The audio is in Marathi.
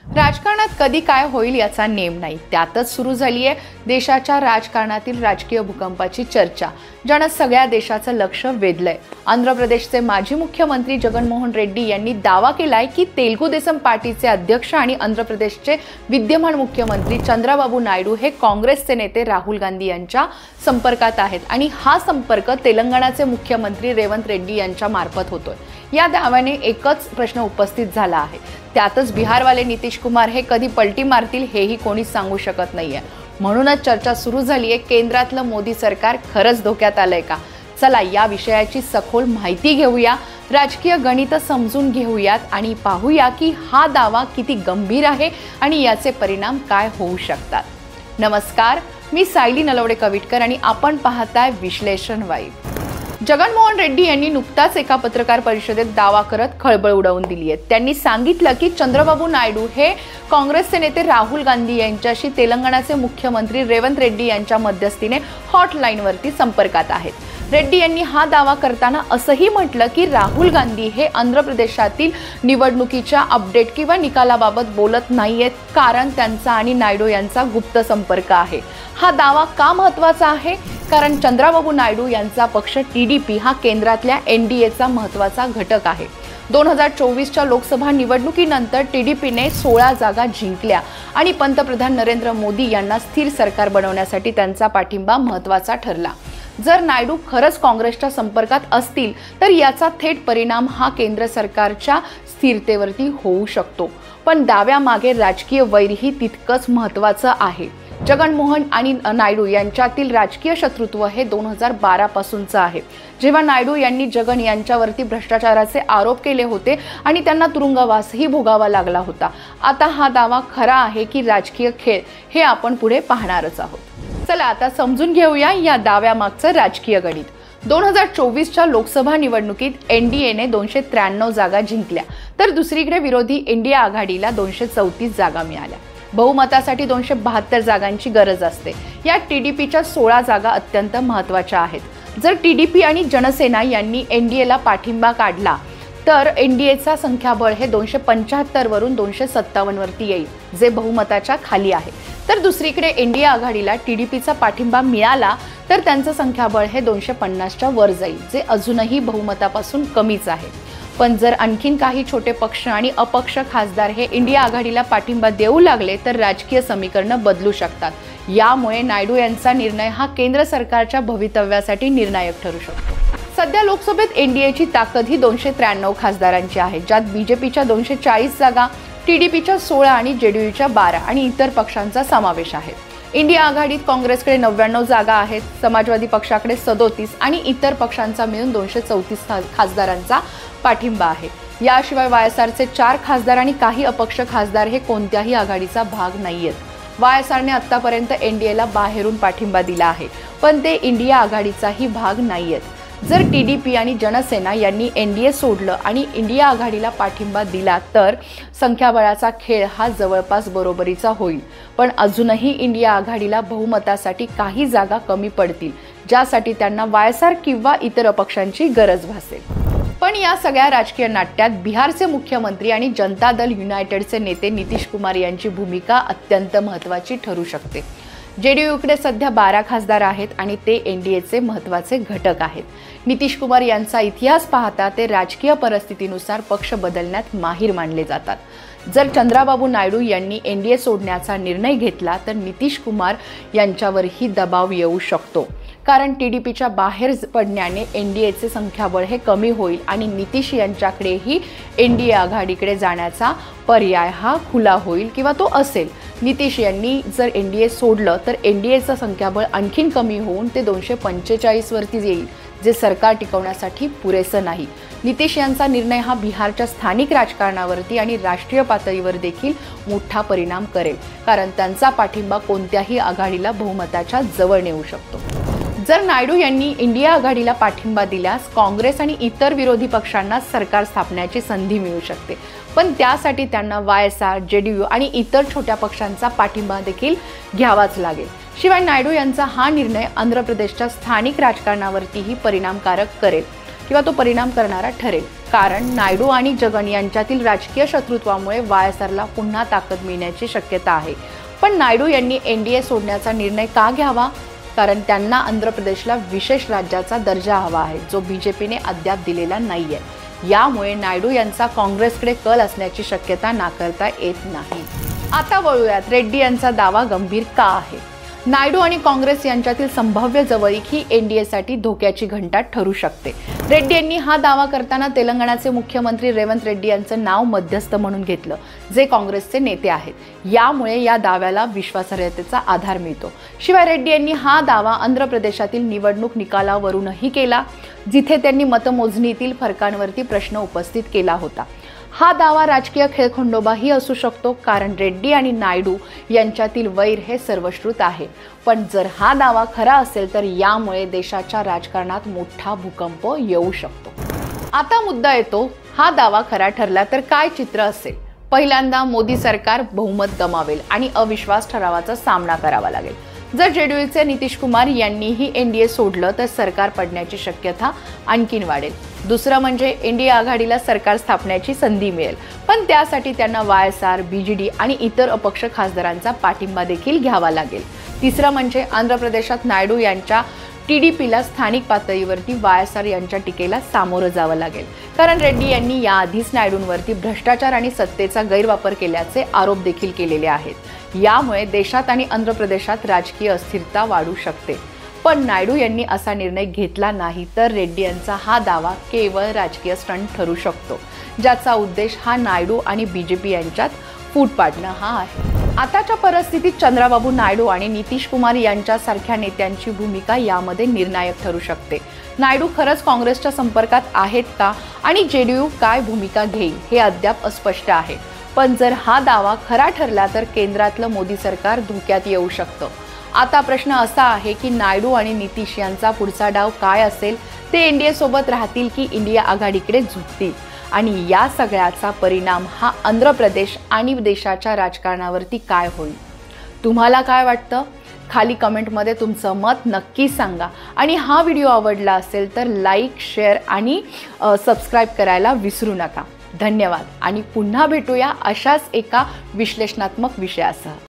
राजकारणात कधी काय होईल याचा नेम नाही, त्यातच सुरू झाली आहे देशाच्या राजकारणातील राजकीय भूकंपाची चर्चा, ज्यानं सगळ्या देशाचं लक्ष वेधलंय। आंध्र प्रदेशचे माजी मुख्यमंत्री जगनमोहन रेड्डी यांनी दावा केलाय की तेलुगू देसम पार्टीचे अध्यक्ष आणि आंध्र प्रदेशचे विद्यमान मुख्यमंत्री चंद्राबाबू नायडू हे काँग्रेसचे नेते राहुल गांधी यांच्या संपर्कात आहेत आणि हा संपर्क तेलंगणाचे मुख्यमंत्री रेवंत रेड्डी यांच्या मार्फत होतोय। या दाव्याने एकच प्रश्न उपस्थित झाला आहे, त्यातच बिहारवाले नितीश कुमार हे कधी पलटी मारतील हेही कोणी सांगू शकत नाहीये। म्हणूनच चर्चा सुरू झाली आहे, केंद्रातलं मोदी सरकार खरंच धोक्यात आलंय का? चला या विषयाची सखोल माहिती घेऊया, राजकीय गणित समजून घेऊयात आणि पाहूया की हा दावा किती गंभीर आहे आणि याचे परिणाम काय होऊ शकतात। नमस्कार, मी सायली नलवडे कविटकर आणि आपण पाहताय विश्लेषण वाईब। जगनमोहन रेड्डी यांनी नुकताच एका पत्रकार परिषदेत दावा करत खळबळ उडवून दिली आहे। त्यांनी सांगितलं की चंद्रबाबू नायडू हे काँग्रेसचे नेते राहुल गांधी यांच्याशी तेलंगणाचे मुख्यमंत्री रेवंत रेड्डी यांच्या मध्यस्थीने हॉटलाईनवरती संपर्कात आहेत। रेड्डी यांनी हा दावा करताना असंही म्हटलं की राहुल गांधी हे आंध्र प्रदेशातील निवडणुकीच्या अपडेट किंवा निकालाबाबत बोलत नाहीयेत, कारण त्यांचा आणि नायडू यांचा गुप्त संपर्क आहे। हा दावा का महत्त्वाचा आहे? कारण चंद्राबाबू नायडू यांचा पक्ष टीडीपी हा केंद्रातल्या एनडीएचा महत्त्वाचा घटक आहे। 2024च्या लोकसभा निवडणुकीनंतर टीडीपीने 16 जागा जिंकल्या आणि पंतप्रधान नरेंद्र मोदी यांना स्थिर सरकार बनवण्यासाठी त्यांचा पाठिंबा महत्त्वाचा ठरला। जर नायडू खरंच काँग्रेसच्या संपर्कात असतील तर याचा थेट परिणाम हा केंद्र सरकारच्या स्थिरतेवरती होऊ शकतो। पण दाव्यामागे राजकीय वैरही तितकंच महत्त्वाचं आहे। जगनमोहन आणि नायडू यांच्यातील राजकीय शत्रुत्व हे 2012 पासूनचं आहे, जेव्हा नायडू यांनी जगन यांच्यावरती भ्रष्टाचाराचे आरोप केले होते आणि त्यांना तुरुंगवासही भोगावा लागला होता। आता हा दावा खरा आहे की राजकीय खेळ हे आपण पुढे पाहणारच आहोत। चला आता समजून घेऊया या दाव्यामागचं राजकीय गणित। 2024च्या लोकसभा निवडणुकीत एनडीएने 293 जागा जिंकल्या, तर दुसरीकडे विरोधी इंडिया आघाडीला 234 जागा मिळाल्या। बहुमतासाठी 272 जागांची गरज असते। या टीडीपीच्या 16 जागा अत्यंत महत्त्वाच्या आहेत। जर टीडीपी आणि जनसेना यांनी एनडीएला पाठिंबा काढला तर एनडीएचा संख्याबळ हे 275 वरून 257 वरती येईल, जे बहुमताच्या खाली आहे। तर दुसरीकडे इंडिया आघाडीला टीडीपीचा पाठिंबा मिळाला तर त्यांचं संख्याबळ हे 250च्या वर जाईल, जे अजूनही बहुमतापासून कमीच आहे। पण जर आणखीन काही छोटे पक्ष आणि अपक्ष खासदार हे इंडिया आघाडीला पाठिंबा देऊ लागले तर राजकीय समीकरणं बदलू शकतात। यामुळे नायडू यांचा निर्णय हा केंद्र सरकारच्या भवितव्यासाठी निर्णायक ठरू शकतो। सध्या लोकसभेत एनडीएची ताकद ही 293 खासदारांची आहे, ज्यात बीजेपीच्या 240 जागा, टीडीपीच्या 16 आणि जेडीयूच्या 12 आणि इतर पक्षांचा समावेश आहे। इंडिया आघाडीत काँग्रेसकडे 99 जागा आहेत, समाजवादी पक्षाकडे 37 आणि इतर पक्षांचा मिळून 234 खासदारांचा पाठिंबा आहे। याशिवाय वायएसआरचे 4 खासदार आणि काही अपक्ष खासदार हे कोणत्याही आघाडीचा भाग नाहीयेत। वायएसआरने आतापर्यंत एनडीएला बाहेरून पाठिंबा दिला आहे, पण ते इंडिया आघाडीचाही भाग नाहीयेत। जर टीडीपी आणि जनसेना यांनी एनडीए सोडलं आणि इंडिया आघाडीला पाठिंबा दिला तर संख्याबळाचा खेळ हा जवळपास बरोबरीचा होईल, पण अजूनही इंडिया आघाडीला बहुमतासाठी काही जागा कमी पडतील, ज्यासाठी त्यांना वायएसआर किंवा इतर अपक्षांची गरज भासेल। पण या सगळ्या राजकीय नाट्यात बिहारचे मुख्यमंत्री आणि जनता दल युनायटेडचे नेते नितीश कुमार यांची भूमिका अत्यंत महत्त्वाची ठरू शकते। जेडीयूकडे सध्या 12 खासदार आहेत आणि ते एनडीएचे महत्त्वाचे घटक आहेत। नितीश कुमार यांचा इतिहास पाहता ते राजकीय परिस्थितीनुसार पक्ष बदलण्यात माहीर मानले जातात। जर चंद्राबाबू नायडू यांनी एनडीए सोडण्याचा निर्णय घेतला तर नितीश कुमार यांच्यावरही दबाव येऊ शकतो, कारण टीडीपीच्या बाहेर पडण्याने एनडीएचे संख्याबळ हे कमी होईल आणि नितीश यांच्याकडेही एनडीए आघाडीकडे जाण्याचा पर्याय हा खुला होईल किंवा तो असेल। नितीश यांनी जर एनडीए सोडलं तर एनडीएचं संख्याबळ आणखीन कमी होऊन ते 245 वरती येईल, जे सरकार टिकवण्यासाठी पुरेसं नाही। नितीश यांचा निर्णय हा बिहारच्या स्थानिक राजकारणावरती आणि राष्ट्रीय पातळीवर देखील मोठा परिणाम करेल, कारण त्यांचा पाठिंबा कोणत्याही आघाडीला बहुमताच्या जवळ नेऊ शकतो। जर नायडू यांनी इंडिया आघाडीला पाठिंबा दिल्यास काँग्रेस आणि इतर विरोधी पक्षांना सरकार स्थापण्याची संधी मिळू शकते, पण त्यासाठी त्यांना वायएसआर, जेडीयू आणि इतर छोट्या पक्षांचा पाठिंबा देखील घ्यावाच लागेल। शिवाय नायडू यांचा हा निर्णय आंध्र प्रदेशच्या स्थानिक राजकारणावरतीही परिणामकारक करेल किंवा तो परिणाम करणारा ठरेल, कारण नायडू आणि जगन यांच्यातील राजकीय शत्रुत्वामुळे वायएसआरला पुन्हा ताकद मिळण्याची शक्यता आहे. पण नायडू यांनी एनडीए सोडण्याचा निर्णय का घ्यावा? कारण त्यांना आंध्र प्रदेशला विशेष राज्याचा दर्जा हवा आहे, जो बीजेपीने अद्याप दिलेला नाहीये. यामुळे नायडू यांचा काँग्रेसकडे कल असण्याची शक्यता नाकारता येत नाही. आता वळूयात रेड्डी यांचा दावा गंभीर का आहे. नायडू आणि काँग्रेस यांच्यातील संभाव्य जवळीक ही एनडीएसाठी धोक्याची घंटा ठरू शकते. रेड्डी यांनी हा दावा करताना तेलंगणाचे मुख्यमंत्री रेवंत रेड्डी यांचं नाव मध्यस्थ म्हणून घेतलं, जे काँग्रेसचे नेते आहेत. यामुळे या दाव्याला विश्वासार्हतेचा आधार मिळतो. शिवाय रेड्डी यांनी हा दावा आंध्र प्रदेशातील निवडणूक निकालावरूनही केला, जिथे त्यांनी मतमोजणीतील फरकांवरती प्रश्न उपस्थित केला होता. हा दावा राजकीय खेळखंडोबाही असू शकतो, कारण रेड्डी आणि नायडू यांच्यातील वैर हे सर्वश्रुत आहे. पण जर हा दावा खरा असेल तर यामुळे देशाच्या राजकारणात मोठा भूकंप येऊ शकतो. आता मुद्दा येतो, हा दावा खरा ठरला तर काय चित्र असेल. पहिल्यांदा मोदी सरकार बहुमत गमावेल आणि अविश्वास ठरावाचा सामना करावा लागेल. जर जेडीयूचे नितीश कुमार यांनीही एनडीए सोडलं तर सरकार पडण्याची शक्यता आणखीन वाढेल. दुसरं म्हणजे एनडीए आघाडीला सरकार स्थापण्याची संधी मिळेल, पण त्यासाठी त्यांना वायएसआर, बीजेडी आणि इतर अपक्ष खासदारांचा पाठिंबा देखील घ्यावा लागेल. तिसरं म्हणजे आंध्र प्रदेशात नायडू यांच्या टीडीपीला स्थानिक पातळीवरती वायएसआर यांच्या टीकेला सामोरं जावं लागेल, कारण रेड्डी यांनी याआधीच नायडूंवरती भ्रष्टाचार आणि सत्तेचा गैरवापर केल्याचे आरोप देखील केलेले आहेत. यामुळे देशात आणि आंध्र प्रदेशात राजकीय अस्थिरता वाढू शकते. पण नायडू यांनी असा निर्णय घेतला नाही तर रेड्डी यांचा हा दावा केवळ राजकीय स्टंट ठरू शकतो, ज्याचा उद्देश हा नायडू आणि बीजेपी यांच्यात फूट पाडणं हा आहे. आताच्या परिस्थितीत चंद्राबाबू नायडू आणि नितीश कुमार यांच्यासारख्या नेत्यांची भूमिका यामध्ये निर्णायक ठरू शकते. नायडू खरंच काँग्रेसच्या संपर्कात आहेत का आणि जेडीयू काय भूमिका घेईल हे अद्याप अस्पष्ट आहे. पण जर हा दावा खरा ठरला तर केंद्रातलं मोदी सरकार धोक्यात येऊ शकतं. आता प्रश्न असा आहे की नायडू आणि नितीश यांचा पुढचा डाव काय असेल. ते एनडीए सोबत राहतील की इंडिया आघाडीकडे झुकतील, आणि या सगळ्याचा परिणाम हा आंध्र प्रदेश आणि देशाच्या राजकारणावरती काय होईल. तुम्हाला काय वाटतं? खाली कमेंटमध्ये तुमचं मत नक्की सांगा. आणि हा व्हिडिओ आवडला असेल तर लाईक, शेअर आणि सबस्क्राईब करायला विसरू नका. धन्यवाद आणि पुन्हा भेटूया अशाच एका विश्लेषणात्मक विषयासह.